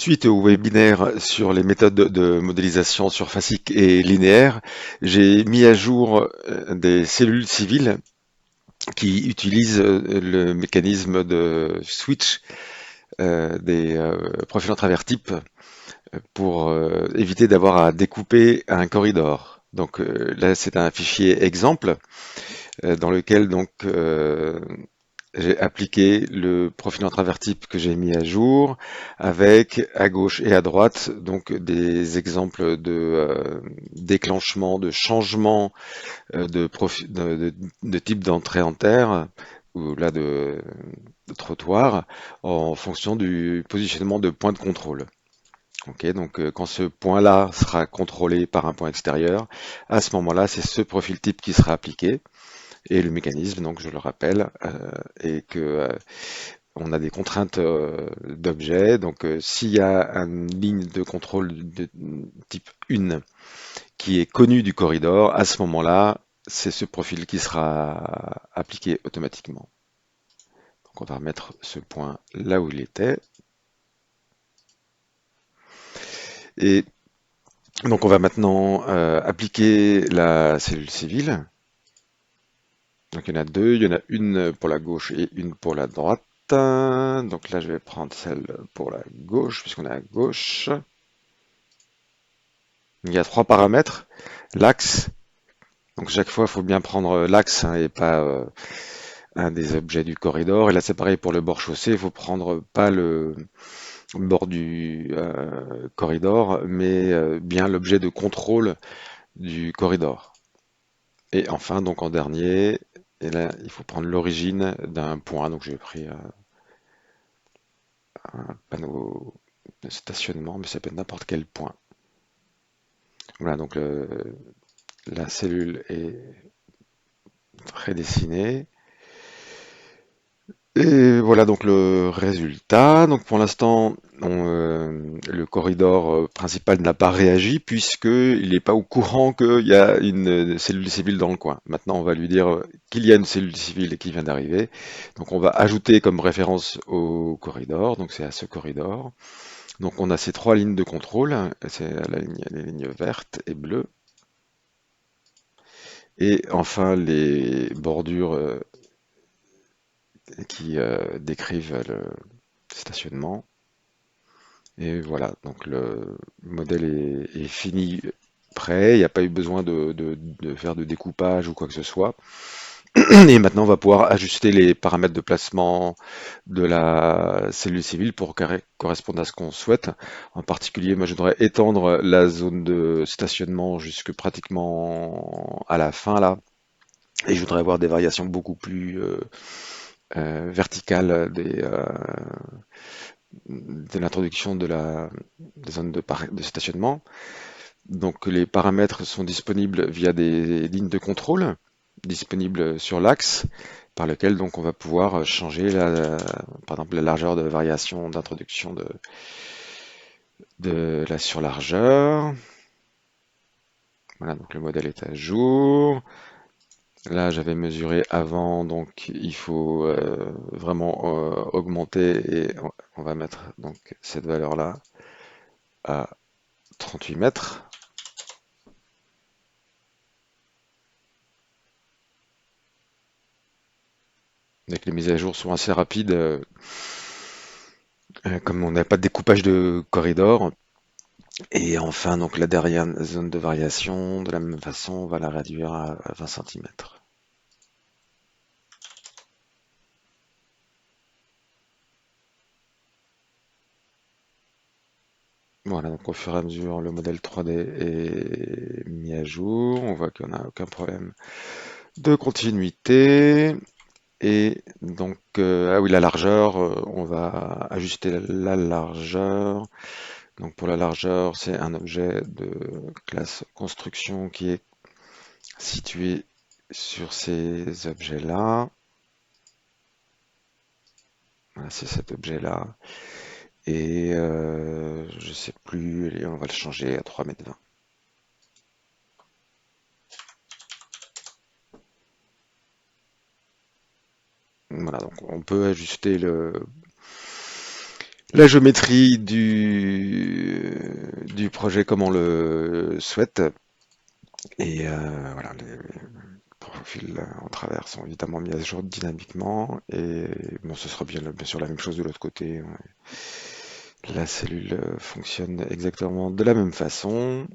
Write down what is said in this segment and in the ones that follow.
Suite au webinaire sur les méthodes de modélisation surfacique et linéaire, j'ai mis à jour des cellules civiles qui utilisent le mécanisme de switch des profils en travers type pour éviter d'avoir à découper un corridor. Donc là, c'est un fichier exemple dans lequel j'ai appliqué le profil en travers type que j'ai mis à jour avec à gauche et à droite donc des exemples de déclenchement, de changement de type d'entrée en terre ou là de trottoir en fonction du positionnement de point de contrôle. Ok, donc quand ce point-là sera contrôlé par un point extérieur, à ce moment-là, c'est ce profil type qui sera appliqué. Et le mécanisme, donc je le rappelle, est que on a des contraintes d'objet. Donc s'il y a une ligne de contrôle de type 1 qui est connue du corridor, à ce moment-là, c'est ce profil qui sera appliqué automatiquement. Donc on va remettre ce point là où il était. Et donc on va maintenant appliquer la cellule civile. Donc il y en a deux, il y en a une pour la gauche et une pour la droite. Donc là je vais prendre celle pour la gauche, puisqu'on est à gauche. Il y a trois paramètres. L'axe, donc chaque fois il faut bien prendre l'axe hein, et pas un des objets du corridor. Et là c'est pareil pour le bord chaussée, il faut prendre pas le bord du corridor, mais bien l'objet de contrôle du corridor. Et enfin, donc en dernier, et là, il faut prendre l'origine d'un point. Donc j'ai pris un panneau de stationnement, mais ça peut être n'importe quel point. Voilà, donc la cellule est prédessinée. Et voilà donc le résultat. Donc pour l'instant, le corridor principal n'a pas réagi puisqu'il n'est pas au courant qu'il y a une cellule civile dans le coin. Maintenant, on va lui dire qu'il y a une cellule civile qui vient d'arriver. Donc on va ajouter comme référence au corridor. Donc c'est à ce corridor. Donc on a ces trois lignes de contrôle. C'est les lignes vertes et bleues. Et enfin les bordures qui décrivent le stationnement. Et voilà, donc le modèle est fini, prêt, il n'y a pas eu besoin de faire de découpage ou quoi que ce soit. Et maintenant, on va pouvoir ajuster les paramètres de placement de la cellule civile pour correspondre à ce qu'on souhaite. En particulier, moi, je voudrais étendre la zone de stationnement jusque pratiquement à la fin, là. Et je voudrais avoir des variations beaucoup plus verticales de l'introduction des zones de stationnement. Donc les paramètres sont disponibles via des lignes de contrôle disponibles sur l'axe par lequel donc on va pouvoir changer par exemple la largeur de variation d'introduction de la surlargeur. Voilà, donc le modèle est à jour. Là, j'avais mesuré avant, donc il faut vraiment augmenter et on va mettre donc cette valeur-là à 38 mètres. Donc les mises à jour sont assez rapides, comme on n'a pas de découpage de corridor. Et enfin, donc la dernière zone de variation, de la même façon, on va la réduire à 20 cm. Voilà, donc au fur et à mesure, le modèle 3D est mis à jour. On voit qu'on n'a aucun problème de continuité. Et donc, ah oui, la largeur, on va ajuster la largeur. Donc pour la largeur, c'est un objet de classe construction qui est situé sur ces objets-là. Voilà, c'est cet objet-là. Et je sais plus, et on va le changer à 3,20 m. Voilà, donc on peut ajuster la géométrie du projet comme on le souhaite. Et voilà, les profils en travers sont évidemment mis à jour dynamiquement. Et bon, ce sera bien sûr la même chose de l'autre côté. La cellule fonctionne exactement de la même façon.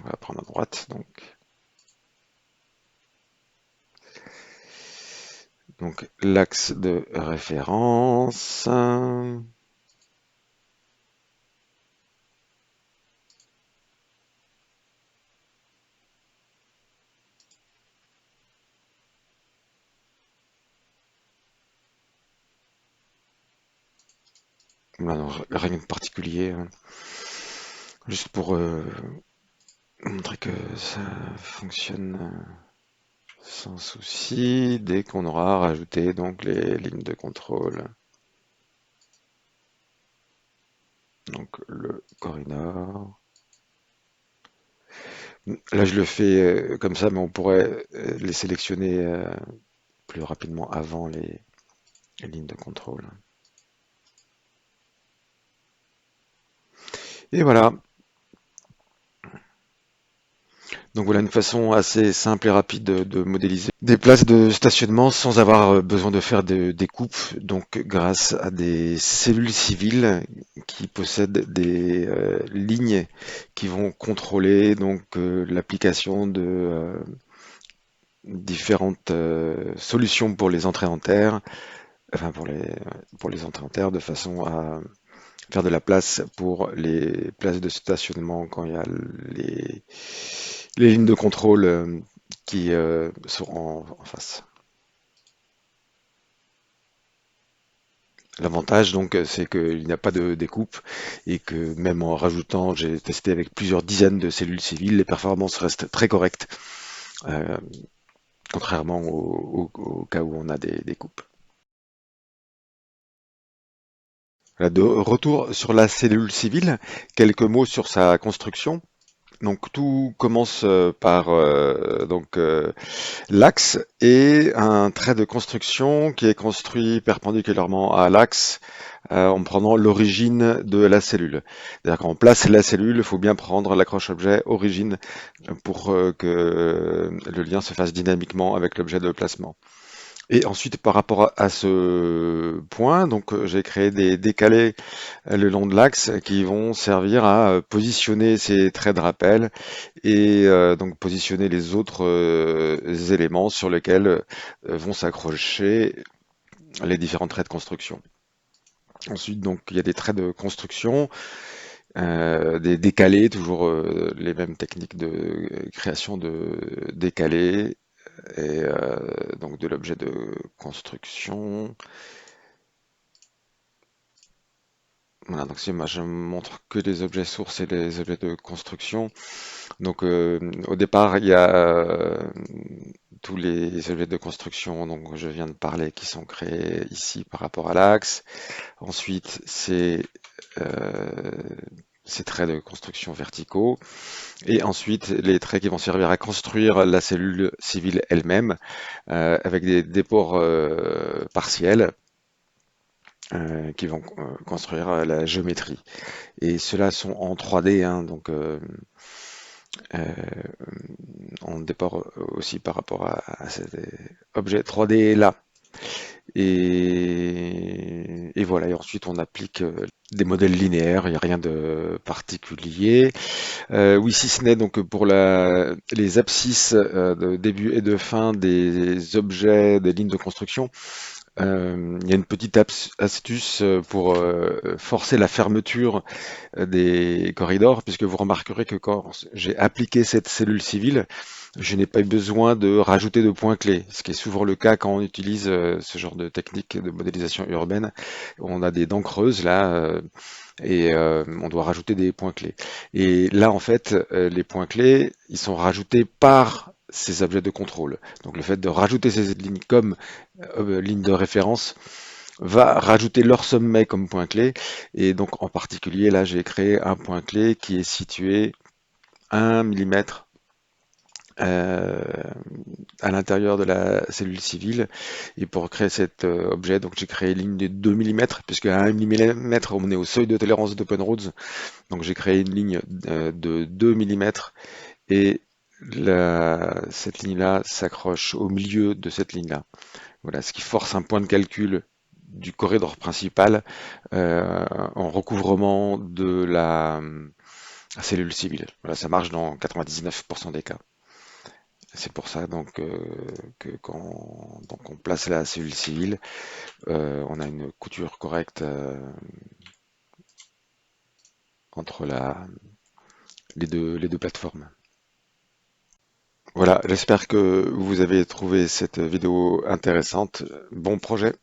On va prendre à droite, donc l'axe de référence. Voilà, non, rien de particulier, hein. Juste pour montrer que ça fonctionne sans souci dès qu'on aura rajouté donc les lignes de contrôle. Donc le corridor. Là je le fais comme ça, mais on pourrait les sélectionner plus rapidement avant les lignes de contrôle. Et voilà. Donc voilà une façon assez simple et rapide de modéliser des places de stationnement sans avoir besoin de faire des coupes, donc grâce à des cellules civiles qui possèdent des lignes qui vont contrôler donc l'application de différentes solutions pour les entrées en terre, enfin pour les entrées en terre de façon à faire de la place pour les places de stationnement quand il y a les lignes de contrôle qui sont en face. L'avantage donc c'est qu'il n'y a pas de découpe et que même en rajoutant, j'ai testé avec plusieurs dizaines de cellules civiles, les performances restent très correctes, euh, contrairement au cas où on a des coupes. Voilà, de retour sur la cellule civile, quelques mots sur sa construction. Donc tout commence par l'axe et un trait de construction qui est construit perpendiculairement à l'axe en prenant l'origine de la cellule. C'est-à-dire quand on place la cellule, il faut bien prendre l'accroche-objet origine pour que le lien se fasse dynamiquement avec l'objet de placement. Et ensuite, par rapport à ce point, donc j'ai créé des décalés le long de l'axe qui vont servir à positionner ces traits de rappel et donc positionner les autres éléments sur lesquels vont s'accrocher les différents traits de construction. Ensuite, donc, il y a des traits de construction, des décalés, toujours les mêmes techniques de création de décalés et donc de l'objet de construction. Voilà, donc si moi je montre que les objets sources et les objets de construction. Donc au départ, il y a tous les objets de construction dont je viens de parler qui sont créés ici par rapport à l'axe. Ensuite, c'est ces traits de construction verticaux. Et ensuite, les traits qui vont servir à construire la cellule civile elle-même avec des déports partiels qui vont construire la géométrie. Et ceux-là sont en 3D, hein, donc euh, on dépend aussi par rapport à cet objet 3D là. Et voilà, et ensuite on applique des modèles linéaires, il n'y a rien de particulier. Oui, si ce n'est donc pour les abscisses de début et de fin des objets, des lignes de construction, il y a une petite astuce pour forcer la fermeture des corridors, puisque vous remarquerez que quand j'ai appliqué cette cellule civile, je n'ai pas eu besoin de rajouter de points clés, ce qui est souvent le cas quand on utilise ce genre de technique de modélisation urbaine. On a des dents creuses là et on doit rajouter des points clés. Et là, en fait, les points clés, ils sont rajoutés par ces objets de contrôle. Donc le fait de rajouter ces lignes comme lignes de référence va rajouter leur sommet comme point clé. Et donc en particulier, là, j'ai créé un point clé qui est situé 1 mm euh, à l'intérieur de la cellule civile. Et pour créer cet objet, donc j'ai créé une ligne de 2 mm, puisque à 1 mm, on est au seuil de tolérance d'OpenRoads. Donc j'ai créé une ligne de 2 mm et cette ligne-là s'accroche au milieu de cette ligne-là. Voilà, ce qui force un point de calcul du corridor principal en recouvrement de la cellule civile. Voilà, ça marche dans 99% des cas. C'est pour ça donc que quand donc on place la cellule civile, on a une couture correcte entre les deux plateformes. Voilà, j'espère que vous avez trouvé cette vidéo intéressante. Bon projet.